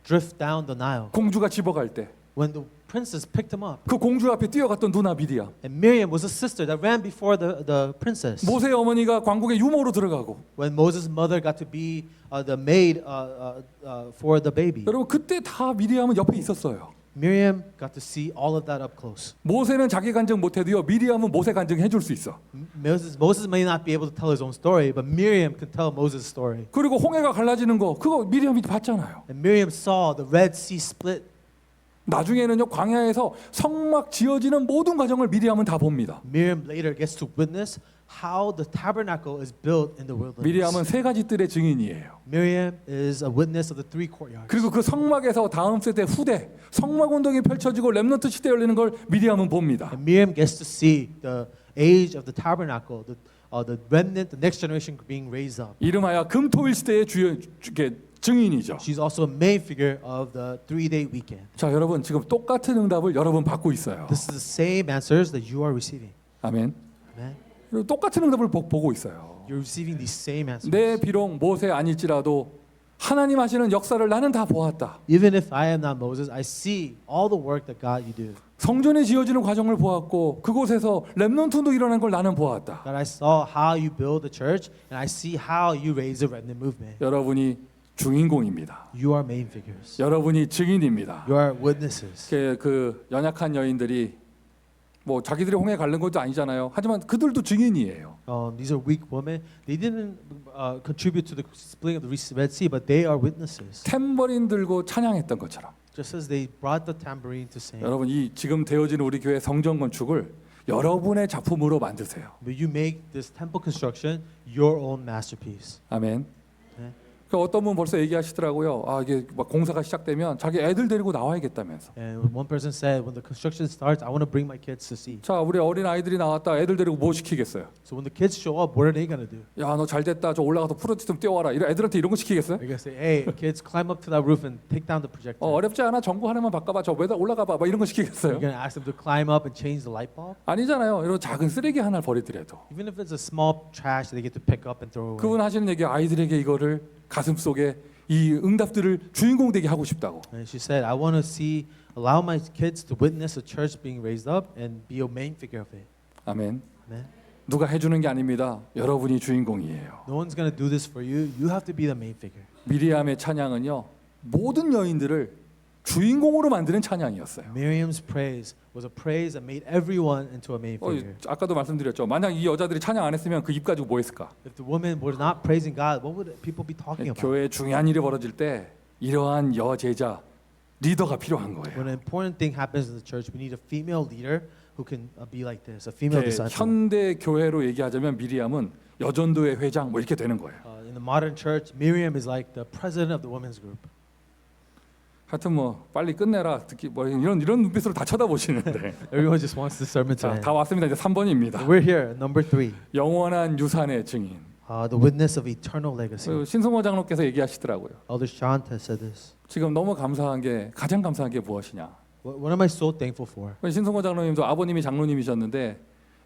drift down the Nile. 공주가 집어갈 때, When the princess picked him up. 그 공주 앞에 뛰어갔던 누나 미리암. And Miriam was a sister that ran before the princess. 모세의 어머니가 광국의 유모로 들어가고. When Moses' mother got to be the maid for the baby. 여러분 그때 다 미리암은 옆에 있었어요. Miriam got to see all of that up close. 모세는 자기 간증 못해도요. 미리암은 모세 간증 해줄 수 있어. Moses may not be able to tell his own story, but Miriam can tell Moses' story. 그리고 홍해가 갈라지는 거 그거 미리암이 봤잖아요. And Miriam saw the Red Sea split. 나중에는요 광야에서 성막 지어지는 모든 과정을 미리암은 다 봅니다. Miriam later gets to witness how the tabernacle is built in the 미리암은 wilderness. 세 가지 뜰의 증인이에요. Miriam is a witness of the three courtyards. 그리고 그 성막에서 다음 세대 후대 성막 운동이 펼쳐지고 렘넌트 시대 열리는 걸 미리암은 봅니다. And Miriam gets to see the age of the tabernacle, the remnant, the next generation being raised up. 이름하여 금토일 시대의 증인이죠. She's also a main figure of the 3-day weekend. 자, 여러분 지금 똑같은 응답을 여러분 받고 있어요. This is the same answers that you are receiving. 아멘. Amen. 그리고 똑같은 응답을 보고 있어요. You're receiving these same answers. 내 비록 모세 아닐지라도 하나님 하시는 역사를 나는 다 보았다. Even if I am not Moses, I see all the work that God you do. 성전이 지어지는 과정을 보았고 그곳에서 렘넌트도 일어난 걸 나는 보았다. God, I saw how you build the church, and I see how you raise the remnant movement. 여러분이 주인공입니다. You are main figures. 여러분이 증인입니다. You are witnesses. 그 연약한 여인들이 뭐 자기들이 홍해 가는 것도 아니잖아요. 하지만 그들도 증인이에요. These are weak women. They didn't contribute to the splitting of the Red Sea, but they are witnesses. 탬버린 들고 찬양했던 것처럼 Just as they brought the tambourine to sing. 여러분 이 지금 되어지는 우리 교회 성전 건축을 여러분의 작품으로 만드세요. But you make this temple construction your own masterpiece. 아멘. 네. 그 어떤 분 벌써 얘기하시더라고요. 아 이게 막 공사가 시작되면 자기 애들 데리고 나와야겠다면서. And one person said, when the construction starts, I want to bring my kids to see. 자 우리 어린 아이들이 나왔다. 애들 데리고 뭐 시키겠어요? So when the kids show up, what are they going to do? 야 너 잘 됐다. 저 올라가서 프로젝트 좀 띄워와라. 이런 애들한테 이런 거 시키겠어요? They're going to say, hey, kids, climb up to that roof and take down the projector. 어렵지 않아. 전구 하나만 바꿔봐. 저 위에다 올라가봐. 막 이런 거 You're 시키겠어요? going to ask them to climb up and change the light bulb? 아니잖아요. 이런 작은 쓰레기 하나를 버리더라도 Even if it's a small trash that they get to pick up and throw away. 그분 하시는 얘기 아이들에게 이거를 가슴 속에 이 응답들을 주인공 되게 하고 싶다고. And she said, I want to allow my kids to witness a church being raised up and be a main figure of it. 아멘. Amen. 누가 해주는 게 아닙니다. 여러분이 주인공이에요. No one's going to do this for you. You have to be the main figure. 미리암의 찬양은요 모든 여인들을 주인공으로 만드는 찬양이었어요. Miriam's praise was a praise that made everyone into a main figure. 아까도 말씀드렸죠. 만약 이 여자들이 찬양 안 했으면 그 입 가지고 뭐 했을까? If the women were not praising God, what would people be talking about? 교회에 중요한 일이 벌어질 때 이러한 여제자 리더가 필요한 When 거예요. an important thing happens in the church, we need a female leader who can be like this, a female 이렇게 disciple. 현대 교회로 얘기하자면 미리암은 여전도회 회장 뭐 이렇게 되는 거예요. In the modern church, Miriam is like the president of the women's group. 하여튼 뭐 빨리 끝내라 듣기 뭐 이런 눈빛으로 다 쳐다보시는데 Everyone just wants this sermon to 자, end. 다 왔습니다. 이제 3번입니다. We're here, number 3, 영원한 유산의 증인. the witness of eternal legacy. 신성호 장로께서 얘기하시더라고요. Elder Sean has said this. 지금 너무 감사한 게 가장 감사한 게 무엇이냐? What am I so thankful for? 신성호 장로님도 아버님이 장로님이셨는데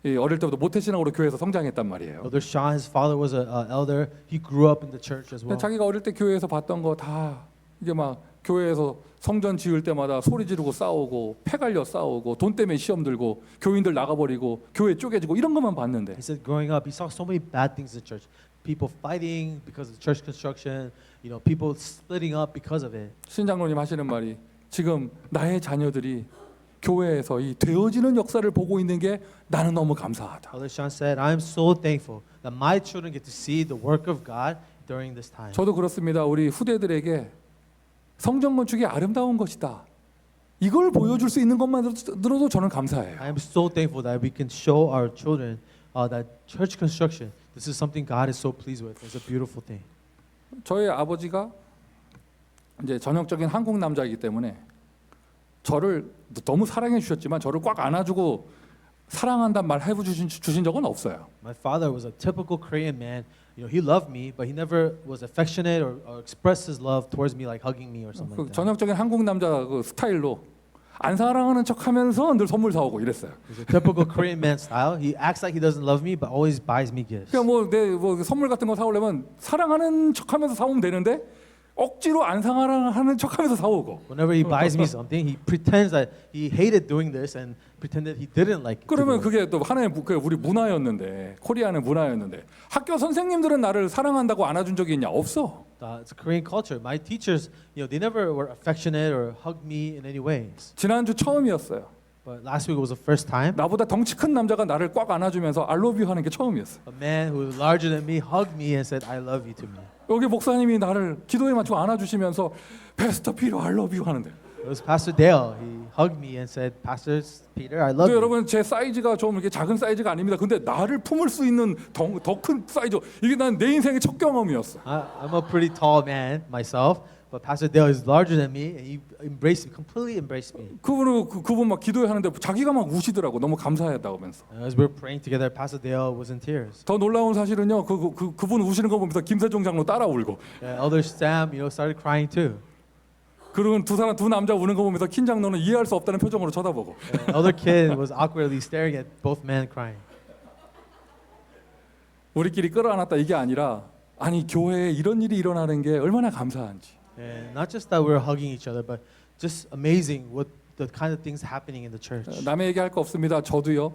이 어릴 때부터 모태신앙으로 교회에서 성장했단 말이에요. Elder Sean, his father was an elder. He grew up in the church as well. 자기가 어릴 때 교회에서 봤던 거 다 이게 막 교회에서 성전 지을 때마다 소리 지르고 싸우고 패 갈려 싸우고 돈 때문에 시험 들고 교인들 나가버리고 교회 쪼개지고 이런 것만 봤는데 He said growing up, he saw so many bad things in the church. People fighting because of the church construction. People splitting up because of it. 신 장로님 하시는 말이 지금 나의 자녀들이 교회에서 이 되어지는 역사를 보고 있는 게 나는 너무 감사하다. Elder Sean said, I am so thankful that my children get to see the work of God during this time. 저도 그렇습니다. 우리 후대들에게 성전 건축이 아름다운 것이다. 이걸 보여줄 수 있는 것만으로도 저는 감사해요. I am so thankful that we can show our children that church construction, this is something God is so pleased with. It's a beautiful thing. 저희 아버지가 이제 전형적인 한국 남자이기 때문에 저를 너무 사랑해 주셨지만 저를 꽉 안아주고 사랑한다는 말 해주신 적은 없어요. My father was a typical Korean man. He loved me, but he never was affectionate or expressed his love towards me like hugging me or something 그 like that. 전형적인 한국 남자 그 스타일로 안 사랑하는 척하면서 늘 선물 사오고 이랬어요. It's a typical Korean man style. He acts like he doesn't love me, but always buys me gifts. 그러니까 뭐 선물 같은 거 사오려면 사랑하는 척하면서 사오면 되는데 억지로 안 사랑하는 척하면서 사오고. Whenever he buys me something, he pretends that he hated doing this and pretended he didn't like it. 그러면 그게 또 하나의 우리 문화였는데 코리아는 문화였는데 학교 선생님들은 나를 사랑한다고 안아준 적이 있냐? 없어. It's a Korean culture. My teachers, they never were affectionate or hugged me in any ways. 지난주 처음이었어요. But last week was the first time. 나보다 덩치 큰 남자가 나를 꽉 안아주면서 I love you 하는 게 처음이었어. A man who was larger than me hugged me and said, I love you to me. 여기 목사님이 나를 기도에 맞추고 안아주시면서 베스터 피로 I love you 하는데 It was Pastor Dale. He hugged me and said, Pastor Peter, I love 근데 you. 여러분 제 사이즈가 좀 이렇게 작은 사이즈가 아닙니다. 근데 나를 품을 수 있는 더 큰 사이즈. 이게 난 내 인생의 첫 경험이었어. I'm a pretty tall man myself, but Pastor Dale is larger than me, and he embraced me, completely embraced me. 그분 막 기도회 하는데 자기가 막 우시더라고. 너무 감사했다고 하면서. And as we were praying together, Pastor Dale was in tears. 더 놀라운 사실은요. 그분 우시는 거 보면서 김세종 장로 따라 울고. Elder Sam, started crying too. 그리고 두 남자 우는 거 보면서 킨 장로는 이해할 수 없다는 표정으로 쳐다보고. Elder kid was awkwardly staring at both men crying. 우리끼리 끌어안았다 이게 아니라 아니 교회에 이런 일이 일어나는 게 얼마나 감사한지. And not just that we were hugging each other, but just amazing what the kind of things happening in the church. 남의 얘기할 거 없습니다. 저도요.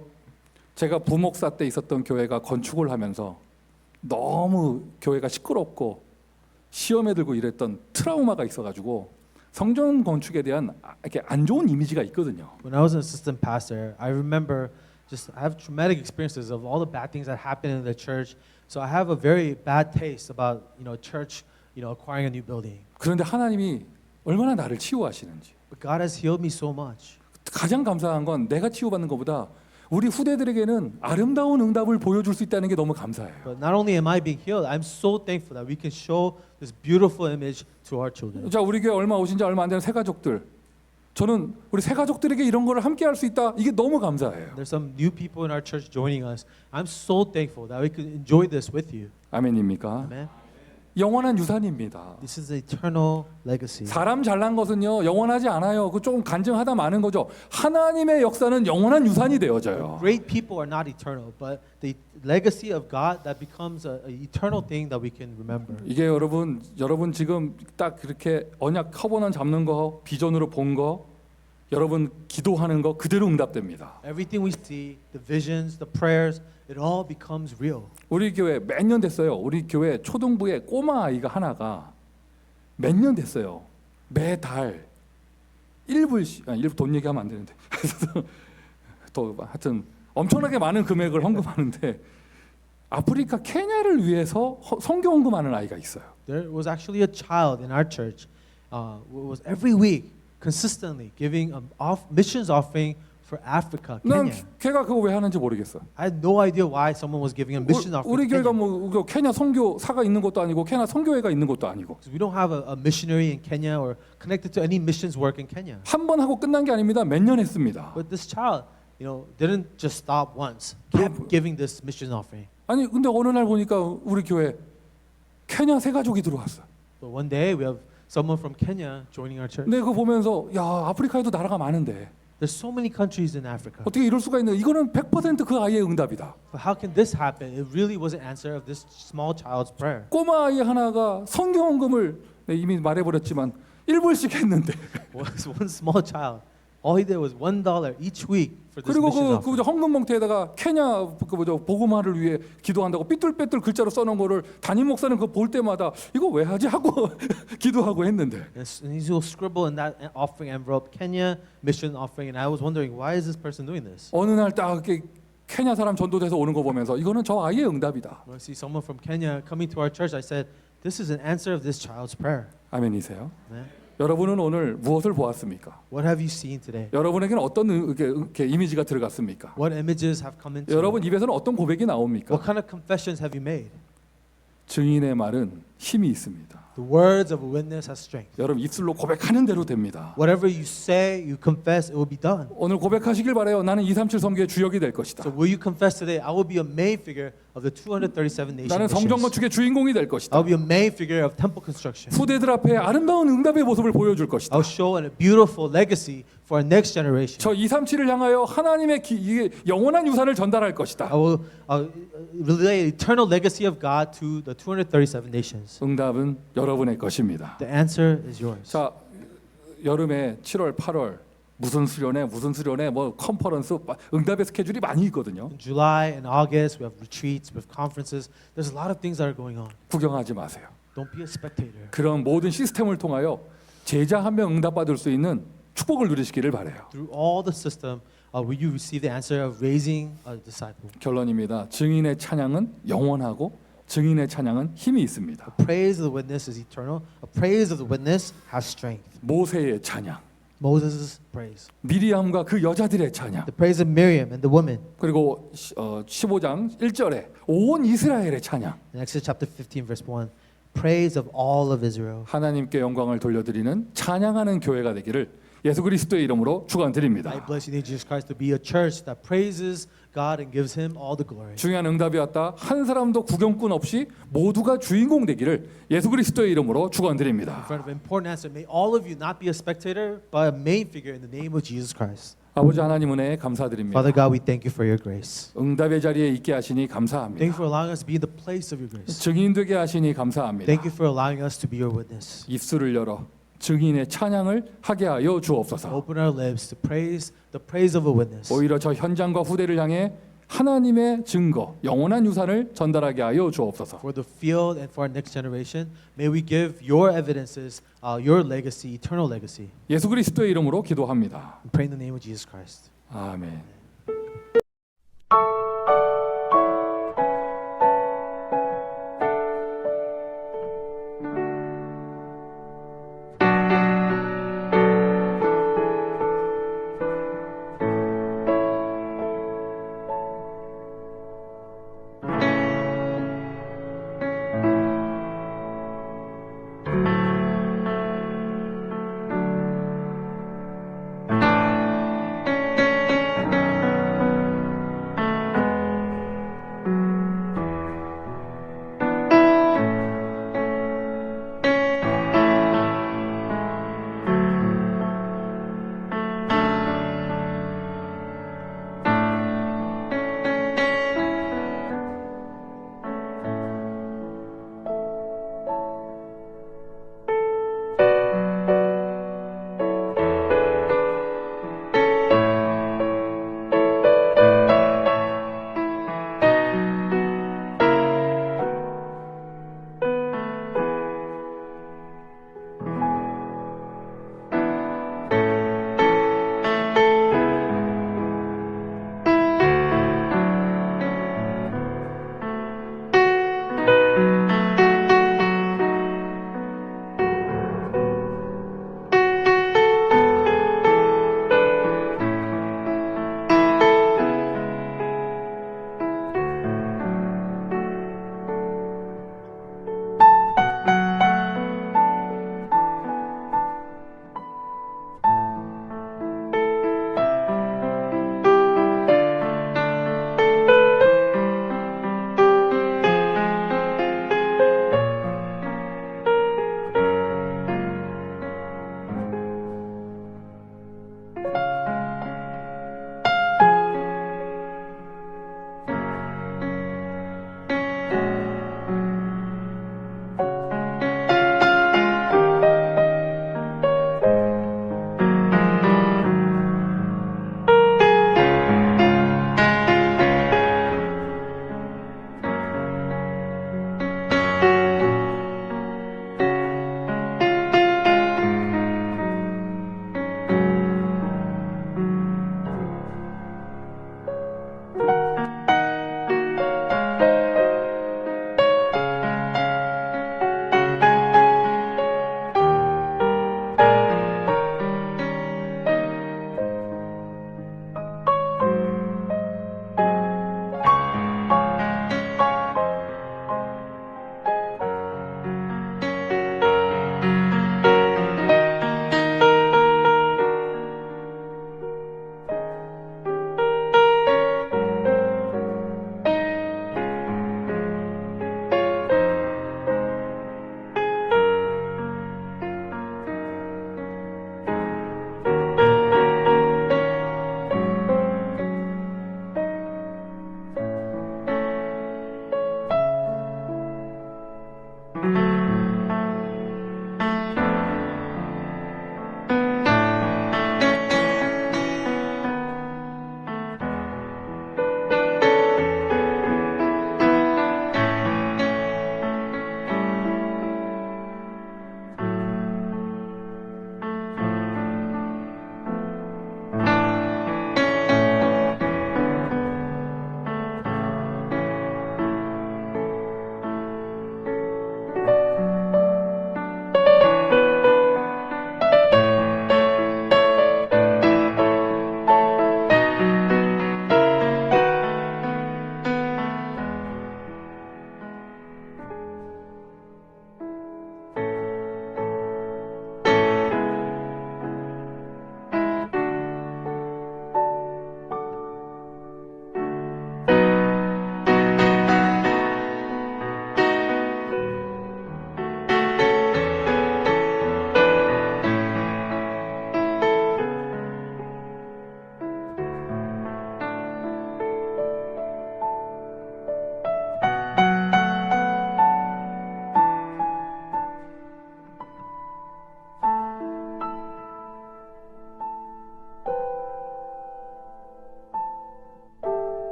제가 부목사 때 있었던 교회가 건축을 하면서 너무 교회가 시끄럽고 시험에 들고 이랬던 트라우마가 있어가지고 성전 건축에 대한 이렇게 안 좋은 이미지가 있거든요. When I was an assistant pastor, I remember I have traumatic experiences of all the bad things that happened in the church. So I have a very bad taste about church, acquiring a new building. 그런데 하나님이 얼마나 나를 치유하시는지. But God has healed me so much. 가장 감사한 건 내가 치유받는 것보다 우리 후대들에게는 아름다운 응답을 보여줄 수 있다는 게 너무 감사해요. But not only am I being healed, I'm so thankful that we can show this beautiful image to our children. 자, 우리 교회 오신 지 얼마 안 되는 새 가족들. 저는 우리 새 가족들에게 이런 거를 함께 할 수 있다. 이게 너무 감사해요. There's some new people in our church joining us. I'm so thankful that we could enjoy this with you. 아멘입니까? Amen. 영원한 유산입니다. This is an eternal legacy. 사람 잘난 것은요 영원하지 않아요. 그 조금 간증하다 마는 거죠. 하나님의 역사는 영원한 유산이 되어져요. Great people are not eternal, but the legacy of God that becomes an eternal thing that we can remember. 이게 여러분 지금 딱 그렇게 언약 커버넌 잡는 거 비전으로 본 거 여러분 기도하는 거 그대로 응답됩니다. Everything we see, the visions, the prayers, it all becomes real. 우리 교회 몇 년 됐어요. 우리 교회 초등부에 꼬마 아이가 하나가 몇 년 됐어요. 매달 1불 돈 얘기하면 안 되는데 또 하여튼 엄청나게 많은 금액을 헌금하는데 아프리카 케냐를 위해서 선교 헌금하는 아이가 있어요. There was actually a child in our church who was every week consistently giving missions offering for Africa, 난 Kenya. 걔가 그거 왜 하는지 모르겠어. I had no idea why someone was giving a mission offering. 우리 to 교회가 Kenya. 뭐 케냐 선교사가 있는 것도 아니고 케냐 선교회가 있는 것도 아니고 We don't have a missionary in Kenya or connected to any missions work in Kenya. 한 번 하고 끝난 게 아닙니다. 몇 년 했습니다. But this child, didn't just stop once. Kept giving this mission offering. 아니 근데 어느 날 보니까 우리 교회 케냐 새 가족이 들어왔어. But one day we have someone from Kenya joining our church. 근데 그거 보면서 야 아프리카에도 나라가 많은데 There's so many countries in Africa. 어떻게 이럴 수가 있는? 이거는 100%그 아이의 응답이다. But how can this happen? It really was an answer of this small child's prayer. 꼬마 아이 하나가 선교 헌금을 이미 말해버렸지만 1불씩 했는데 One small child. All he did was $1 each week for this 그리고 mission 그 offering. 헌금 봉투에다가 케냐 복음화를 위해 기도한다고 삐뚤빼뚤 글자로 써놓은 거를 담임 목사는 그거 볼 때마다 이거 왜 하지 하고 기도하고 했는데 And he will scribble in that offering envelope, Kenya mission offering. And I was wondering, why is this person doing this? 어느 날 딱 이렇게 케냐 사람 전도돼서 오는 거 보면서 이거는 저 아이의 응답이다. When I see someone from Kenya coming to our church, I said, this is an answer of this child's prayer. 아멘이세요? Amen. 여러분은 오늘 무엇을 보았습니까? What have you seen today? 여러분에게는 어떤 이렇게 이미지가 들어갔습니까? What images have come into 여러분 입에서는 어떤 고백이 나옵니까? What kind of confessions have you made? 증인의 말은 힘이 있습니다. The words of a witness has strength. 여러분 입술로 고백하는 대로 됩니다. Whatever you say, you confess, it will be done. 오늘 고백하시길 바라요. 나는 237 선교의 주역이 될 것이다. So will you confess today, I will be a main figure of the 237 nation 나는 성전 missions. 건축의 주인공이 될 I 것이다. will be a main figure of temple construction. 후대들 앞에 아름다운 응답의 모습을 보여줄 것이다. I will show a beautiful legacy for our next generation. 저 237을 향하여 하나님의 이게 영원한 유산을 전달할 것이다. I will relay an eternal legacy of God to the 237 nations. 응답은 여러분의 것입니다. The answer is yours. 자, 여름에 7월, 8월 무슨 수련회 뭐 컨퍼런스 응답의 스케줄이 많이 있거든요. In July and August, we have retreats, we have conferences. There's a lot of things that are going on. 구경하지 마세요. Don't be a spectator. 그런 모든 시스템을 통하여 제자 한 명 응답받을 수 있는 축복을 누리시기를 바라요. Through all the system, will you receive the answer of raising a disciple? 결론입니다. 증인의 찬양은 영원하고 증인의 찬양은 힘이 있습니다. A praise of the witness is eternal. A praise of the witness has strength. 모세의 찬양, Moses' praise, 미리암과 그 여자들의 찬양. the praise of Miriam and the women. 그리고 15장 1절에 온 이스라엘의 찬양. In Exodus chapter 15, verse 1, praise of all of Israel. 하나님께 영광을 돌려드리는 찬양하는 교회가 되기를 예수 그리스도의 이름으로 축원드립니다. I bless you, name Jesus Christ, to be a church that praises God and gives Him all the glory. 중요한 응답이 왔다. 한 사람도 구경꾼 없이 모두가 주인공 되기를 예수 그리스도의 이름으로 In 축원드립니다. front of an important answer, may all of you not be a spectator, but a main figure in the name of Jesus Christ. 아버지 하나님 은혜에 감사드립니다. Father God, we thank you for your grace. 응답의 자리에 있게 하시니 Thank you 감사합니다. for allowing us to be in the place of your grace. 증인되게 하시니 감사합니다. Thank you for allowing us to be your witness. 입술을 열어 증인의 찬양을 하게 하여 주옵소서. Open our lips to praise the praise of a witness. 오히려 저 현장과 후대를 향해 하나님의 증거, 영원한 유산을 전달하게 하여 주옵소서. For the field and for our next generation, may we give your evidences, your legacy, eternal legacy. 예수 그리스도의 이름으로 기도합니다. We pray in the name of Jesus Christ. 아멘.